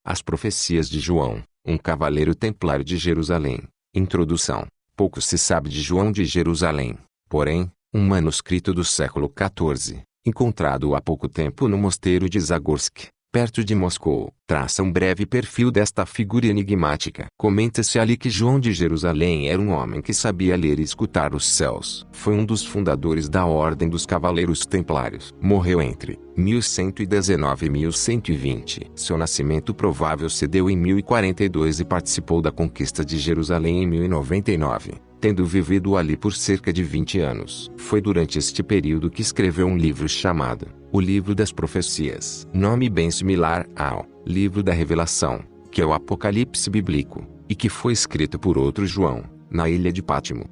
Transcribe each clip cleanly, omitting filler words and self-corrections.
As profecias de João, um cavaleiro templário de Jerusalém. Introdução. Pouco se sabe de João de Jerusalém. Porém, um manuscrito do século XIV, encontrado há pouco tempo no mosteiro de Zagorsk, perto de Moscou, traça um breve perfil desta figura enigmática. Comenta-se ali que João de Jerusalém era um homem que sabia ler e escutar os céus. Foi um dos fundadores da Ordem dos Cavaleiros Templários. Morreu entre 1119 e 1120. Seu nascimento provável se deu em 1042 e participou da conquista de Jerusalém em 1099. Tendo vivido ali por cerca de 20 anos. Foi durante este período que escreveu um livro chamado O Livro das Profecias. Nome bem similar ao Livro da Revelação, que é o Apocalipse bíblico, e que foi escrito por outro João, na ilha de Pátimo.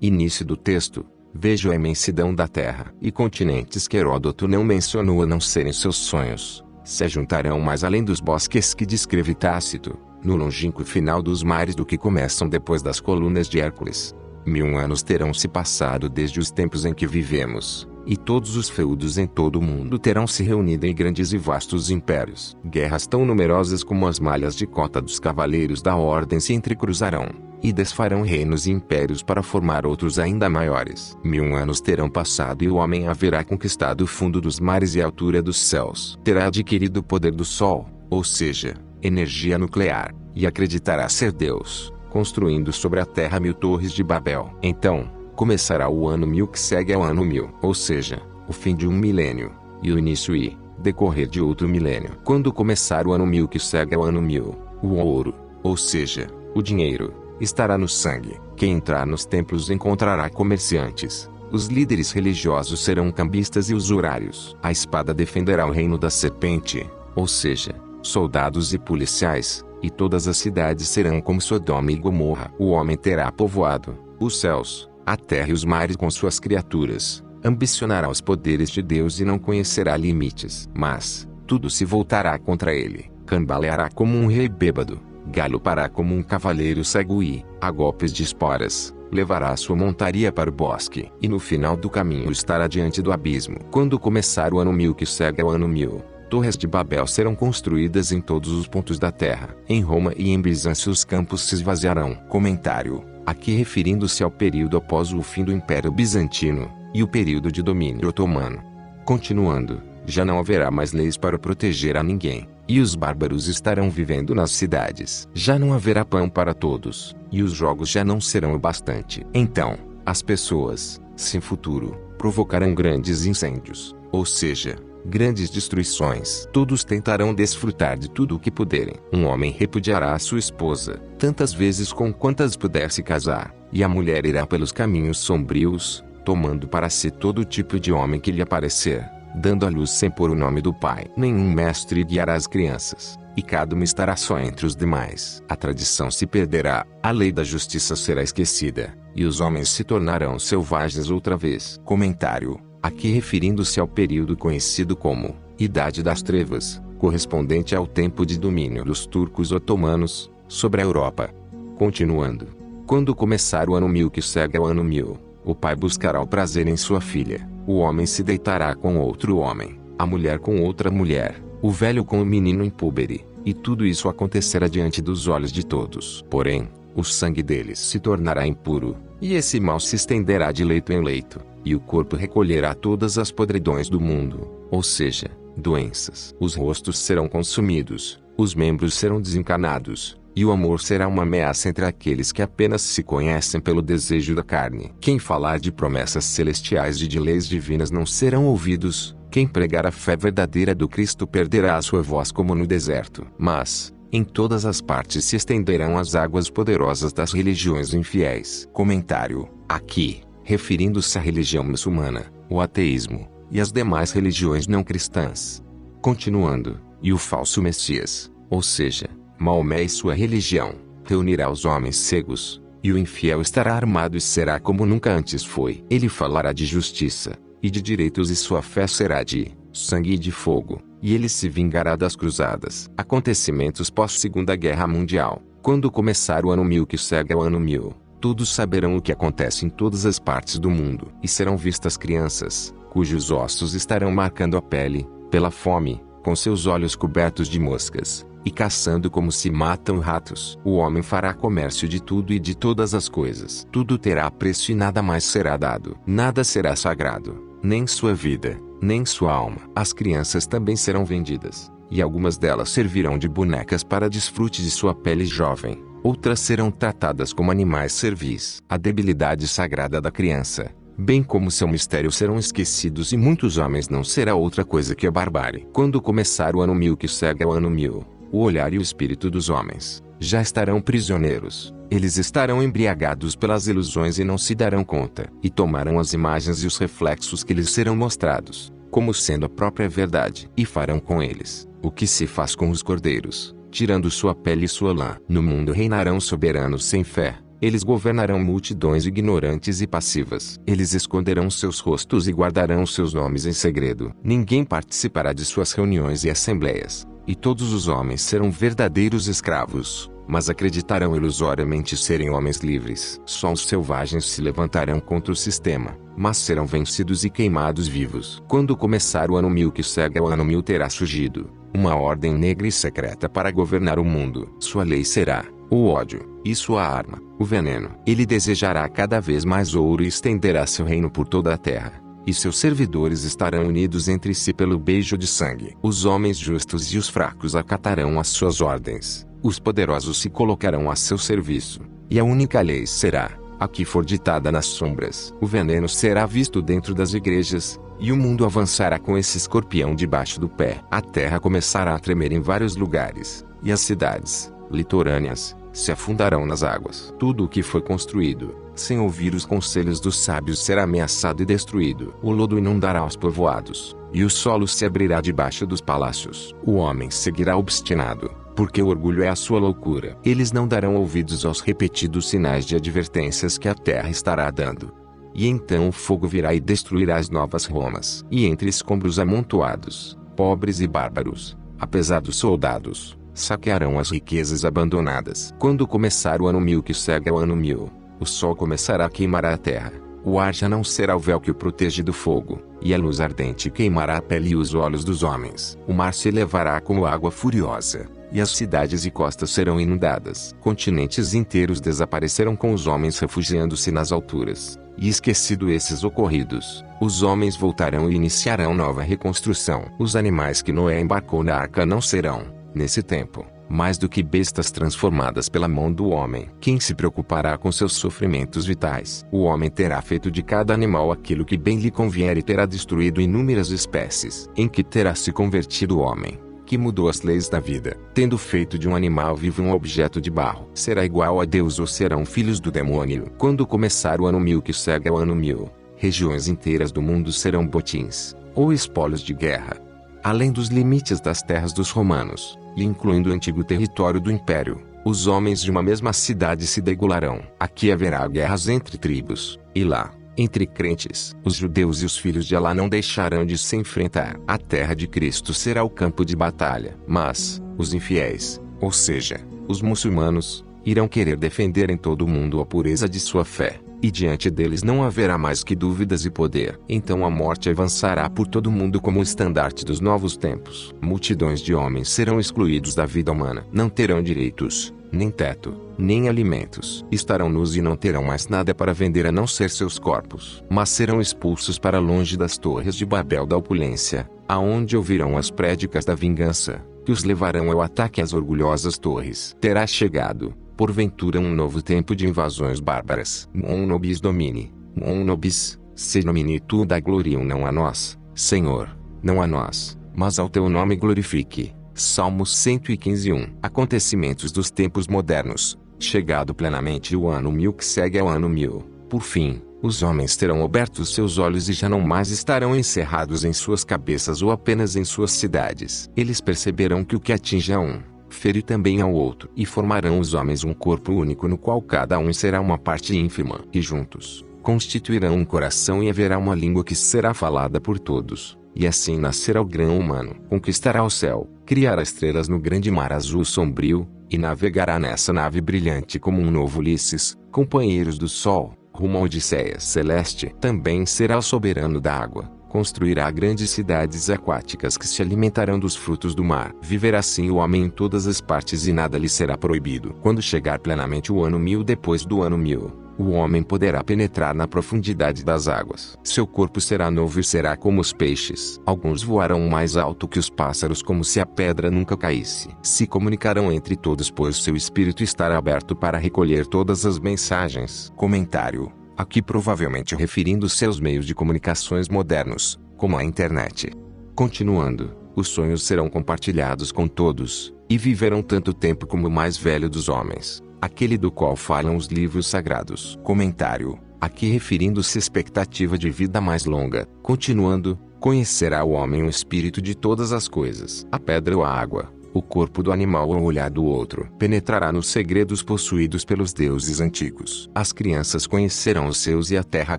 Início do texto. Vejo a imensidão da terra e continentes que Heródoto não mencionou a não serem seus sonhos. Se ajuntarão mais além dos bosques que descreve Tácito, no longínquo final dos mares do que começam depois das colunas de Hércules. 1000 anos terão se passado desde os tempos em que vivemos, e todos os feudos em todo o mundo terão se reunido em grandes e vastos impérios. Guerras tão numerosas como as malhas de cota dos cavaleiros da ordem se entrecruzarão, e desfarão reinos e impérios para formar outros ainda maiores. 1000 anos terão passado e o homem haverá conquistado o fundo dos mares e a altura dos céus. Terá adquirido o poder do sol, ou seja, energia nuclear, e acreditará ser Deus, construindo sobre a terra 1000 torres de Babel. Então, começará o ano 1000 que segue ao ano 1000, ou seja, o fim de um milênio, e o início e decorrer de outro milênio. Quando começar o ano 1000 que segue ao ano 1000, o ouro, ou seja, o dinheiro, estará no sangue. Quem entrar nos templos encontrará comerciantes. Os líderes religiosos serão cambistas e usurários. A espada defenderá o reino da serpente, ou seja, soldados e policiais, e todas as cidades serão como Sodoma e Gomorra. O homem terá povoado os céus, a terra e os mares com suas criaturas, ambicionará os poderes de Deus e não conhecerá limites. Mas, tudo se voltará contra ele, cambaleará como um rei bêbado, galopará como um cavaleiro cego e, a golpes de esporas, levará sua montaria para o bosque. E no final do caminho estará diante do abismo. Quando começar o ano 1000 que segue ao ano 1000, torres de Babel serão construídas em todos os pontos da terra. Em Roma e em Bizâncio os campos se esvaziarão. Comentário. Aqui referindo-se ao período após o fim do Império Bizantino, e o período de domínio otomano. Continuando, já não haverá mais leis para proteger a ninguém, e os bárbaros estarão vivendo nas cidades. Já não haverá pão para todos, e os jogos já não serão o bastante. Então, as pessoas, sem futuro, provocarão grandes incêndios, ou seja, grandes destruições. Todos tentarão desfrutar de tudo o que puderem. Um homem repudiará a sua esposa, tantas vezes com quantas puder se casar, e a mulher irá pelos caminhos sombrios, tomando para si todo tipo de homem que lhe aparecer, dando à luz sem pôr o nome do pai. Nenhum mestre guiará as crianças, e cada uma estará só entre os demais. A tradição se perderá, a lei da justiça será esquecida, e os homens se tornarão selvagens outra vez. Comentário. Aqui referindo-se ao período conhecido como Idade das Trevas, correspondente ao tempo de domínio dos turcos otomanos sobre a Europa. Continuando. Quando começar o ano 1000 que segue ao ano 1000, o pai buscará o prazer em sua filha, o homem se deitará com outro homem, a mulher com outra mulher, o velho com o menino impúbere, e tudo isso acontecerá diante dos olhos de todos. Porém, o sangue deles se tornará impuro, e esse mal se estenderá de leito em leito, e o corpo recolherá todas as podridões do mundo, ou seja, doenças. Os rostos serão consumidos, os membros serão desencanados, e o amor será uma ameaça entre aqueles que apenas se conhecem pelo desejo da carne. Quem falar de promessas celestiais e de leis divinas não serão ouvidos, quem pregar a fé verdadeira do Cristo perderá a sua voz como no deserto. Mas, em todas as partes se estenderão as águas poderosas das religiões infiéis. Comentário. Aqui, referindo-se à religião muçulmana, o ateísmo, e as demais religiões não cristãs. Continuando, e o falso Messias, ou seja, Maomé e sua religião, reunirá os homens cegos, e o infiel estará armado e será como nunca antes foi. Ele falará de justiça, e de direitos e sua fé será de sangue e de fogo, e ele se vingará das cruzadas. Acontecimentos pós-Segunda Guerra Mundial. Quando começar o ano 1000 que segue ao ano 1000, todos saberão o que acontece em todas as partes do mundo. E serão vistas crianças, cujos ossos estarão marcando a pele, pela fome, com seus olhos cobertos de moscas, e caçando como se matam ratos. O homem fará comércio de tudo e de todas as coisas. Tudo terá preço e nada mais será dado. Nada será sagrado, nem sua vida, nem sua alma. As crianças também serão vendidas, e algumas delas servirão de bonecas para desfrute de sua pele jovem. Outras serão tratadas como animais servis. A debilidade sagrada da criança, bem como seu mistério, serão esquecidos, e muitos homens não será outra coisa que a barbárie. Quando começar o ano 1000 que segue ao ano 1000, o olhar e o espírito dos homens já estarão prisioneiros. Eles estarão embriagados pelas ilusões e não se darão conta, e tomarão as imagens e os reflexos que lhes serão mostrados, como sendo a própria verdade, e farão com eles o que se faz com os cordeiros, tirando sua pele e sua lã. No mundo reinarão soberanos sem fé. Eles governarão multidões ignorantes e passivas. Eles esconderão seus rostos e guardarão seus nomes em segredo. Ninguém participará de suas reuniões e assembleias, e todos os homens serão verdadeiros escravos, mas acreditarão ilusoriamente serem homens livres. Só os selvagens se levantarão contra o sistema, mas serão vencidos e queimados vivos. Quando começar o ano 1000 que segue ao ano 1000, terá surgido uma ordem negra e secreta para governar o mundo. Sua lei será o ódio, e sua arma, o veneno. Ele desejará cada vez mais ouro e estenderá seu reino por toda a terra, e seus servidores estarão unidos entre si pelo beijo de sangue. Os homens justos e os fracos acatarão as suas ordens. Os poderosos se colocarão a seu serviço, e a única lei será a que for ditada nas sombras. O veneno será visto dentro das igrejas, e o mundo avançará com esse escorpião debaixo do pé. A terra começará a tremer em vários lugares, e as cidades litorâneas se afundarão nas águas. Tudo o que foi construído sem ouvir os conselhos dos sábios será ameaçado e destruído. O lodo inundará os povoados, e o solo se abrirá debaixo dos palácios. O homem seguirá obstinado, porque o orgulho é a sua loucura. Eles não darão ouvidos aos repetidos sinais de advertências que a terra estará dando. E então o fogo virá e destruirá as novas Romas. E entre escombros amontoados, pobres e bárbaros, apesar dos soldados, saquearão as riquezas abandonadas. Quando começar o ano 1000 que segue ao ano 1000, o sol começará a queimar a terra. O ar já não será o véu que o protege do fogo, e a luz ardente queimará a pele e os olhos dos homens. O mar se elevará como água furiosa, e as cidades e costas serão inundadas. Continentes inteiros desaparecerão com os homens refugiando-se nas alturas. E esquecido esses ocorridos, os homens voltarão e iniciarão nova reconstrução. Os animais que Noé embarcou na arca não serão, nesse tempo, mais do que bestas transformadas pela mão do homem. Quem se preocupará com seus sofrimentos vitais? O homem terá feito de cada animal aquilo que bem lhe convier e terá destruído inúmeras espécies. Em que terá se convertido o homem, que mudou as leis da vida, tendo feito de um animal vivo um objeto de barro? Será igual a Deus ou serão filhos do demônio? Quando começar o ano 1000 que segue ao ano 1000, regiões inteiras do mundo serão botins, ou espólios de guerra. Além dos limites das terras dos romanos, e incluindo o antigo território do império, os homens de uma mesma cidade se degolarão. Aqui haverá guerras entre tribos, e lá, entre crentes, os judeus e os filhos de Alá não deixarão de se enfrentar. A terra de Cristo será o campo de batalha. Mas os infiéis, ou seja, os muçulmanos, irão querer defender em todo o mundo a pureza de sua fé, e diante deles não haverá mais que dúvidas e poder. Então a morte avançará por todo o mundo como o estandarte dos novos tempos. Multidões de homens serão excluídos da vida humana. Não terão direitos, nem teto, nem alimentos. Estarão nus e não terão mais nada para vender a não ser seus corpos. Mas serão expulsos para longe das torres de Babel da opulência, aonde ouvirão as prédicas da vingança, que os levarão ao ataque às orgulhosas torres. Terá chegado, porventura, um novo tempo de invasões bárbaras. Mon nobis domine, mon nobis, se nomine tu da gloriam não a nós, Senhor, não a nós, mas ao teu nome glorifique. Salmos 115:1. Acontecimentos dos tempos modernos. Chegado plenamente o ano 1000 que segue ao ano 1000, por fim, os homens terão aberto seus olhos e já não mais estarão encerrados em suas cabeças ou apenas em suas cidades. Eles perceberão que o que atinge a um, fere também ao outro. E formarão os homens um corpo único no qual cada um será uma parte ínfima. E juntos, constituirão um coração e haverá uma língua que será falada por todos. E assim nascerá o grão humano. Conquistará o céu, criará estrelas no grande mar azul sombrio, e navegará nessa nave brilhante como um novo Ulisses, companheiros do sol, rumo à Odisseia celeste. Também será o soberano da água, Construirá grandes cidades aquáticas que se alimentarão dos frutos do mar. Viverá assim o homem em todas as partes e nada lhe será proibido. Quando chegar plenamente o ano 1000 depois do ano 1000, o homem poderá penetrar na profundidade das águas. Seu corpo será novo e será como os peixes. Alguns voarão mais alto que os pássaros como se a pedra nunca caísse. Se comunicarão entre todos pois seu espírito estará aberto para recolher todas as mensagens. Comentário. Aqui provavelmente referindo-se aos meios de comunicações modernos, como a internet. Continuando, os sonhos serão compartilhados com todos, e viverão tanto tempo como o mais velho dos homens, aquele do qual falam os livros sagrados. Comentário. Aqui referindo-se à expectativa de vida mais longa. Continuando, conhecerá o homem o espírito de todas as coisas. A pedra ou a água, o corpo do animal ou o olhar do outro. Penetrará nos segredos possuídos pelos deuses antigos. As crianças conhecerão os seus e a terra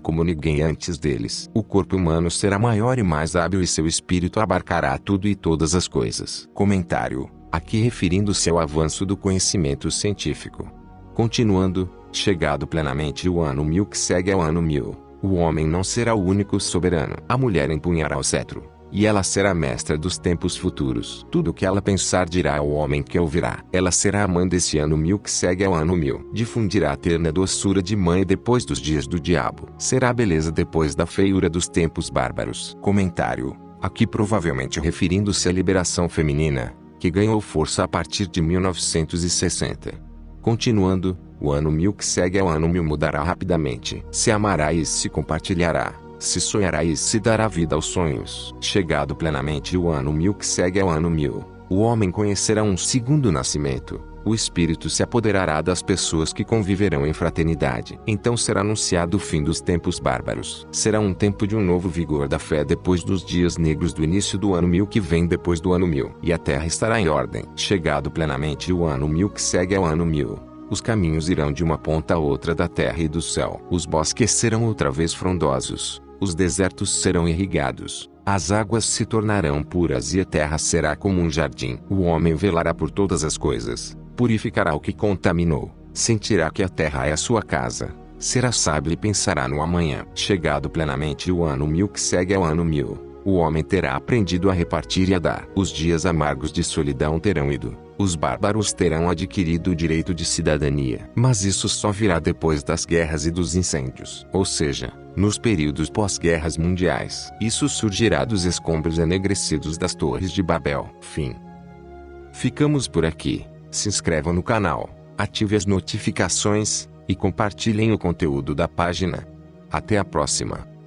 como ninguém antes deles. O corpo humano será maior e mais hábil e seu espírito abarcará tudo e todas as coisas. Comentário. Aqui referindo-se ao avanço do conhecimento científico. Continuando, chegado plenamente o ano 1000 que segue ao ano 1000, o homem não será o único soberano. A mulher empunhará o cetro, e ela será mestra dos tempos futuros. Tudo o que ela pensar dirá ao homem que ouvirá. Ela será a mãe desse ano 1000 que segue ao ano 1000. Difundirá a terna doçura de mãe depois dos dias do diabo. Será a beleza depois da feiura dos tempos bárbaros. Comentário. Aqui provavelmente referindo-se à liberação feminina, que ganhou força a partir de 1960. Continuando, o ano 1000 que segue ao ano 1000 mudará rapidamente. Se amará e se compartilhará. Se sonhará e se dará vida aos sonhos. Chegado plenamente o ano 1000 que segue ao ano 1000, o homem conhecerá um segundo nascimento. O espírito se apoderará das pessoas que conviverão em fraternidade. Então será anunciado o fim dos tempos bárbaros. Será um tempo de um novo vigor da fé depois dos dias negros do início do ano 1000 que vem depois do ano 1000. E a terra estará em ordem. Chegado plenamente o ano 1000 que segue ao ano 1000, os caminhos irão de uma ponta a outra da terra e do céu. Os bosques serão outra vez frondosos. Os desertos serão irrigados. As águas se tornarão puras e a terra será como um jardim. O homem velará por todas as coisas. Purificará o que contaminou. Sentirá que a terra é a sua casa. Será sábio e pensará no amanhã. Chegado plenamente o ano 1000 que segue ao ano 1000, o homem terá aprendido a repartir e a dar. Os dias amargos de solidão terão ido. Os bárbaros terão adquirido o direito de cidadania. Mas isso só virá depois das guerras e dos incêndios. Ou seja, nos períodos pós-guerras mundiais. Isso surgirá dos escombros enegrecidos das torres de Babel. Fim. Ficamos por aqui. Se inscrevam no canal, ative as notificações, e compartilhem o conteúdo da página. Até a próxima.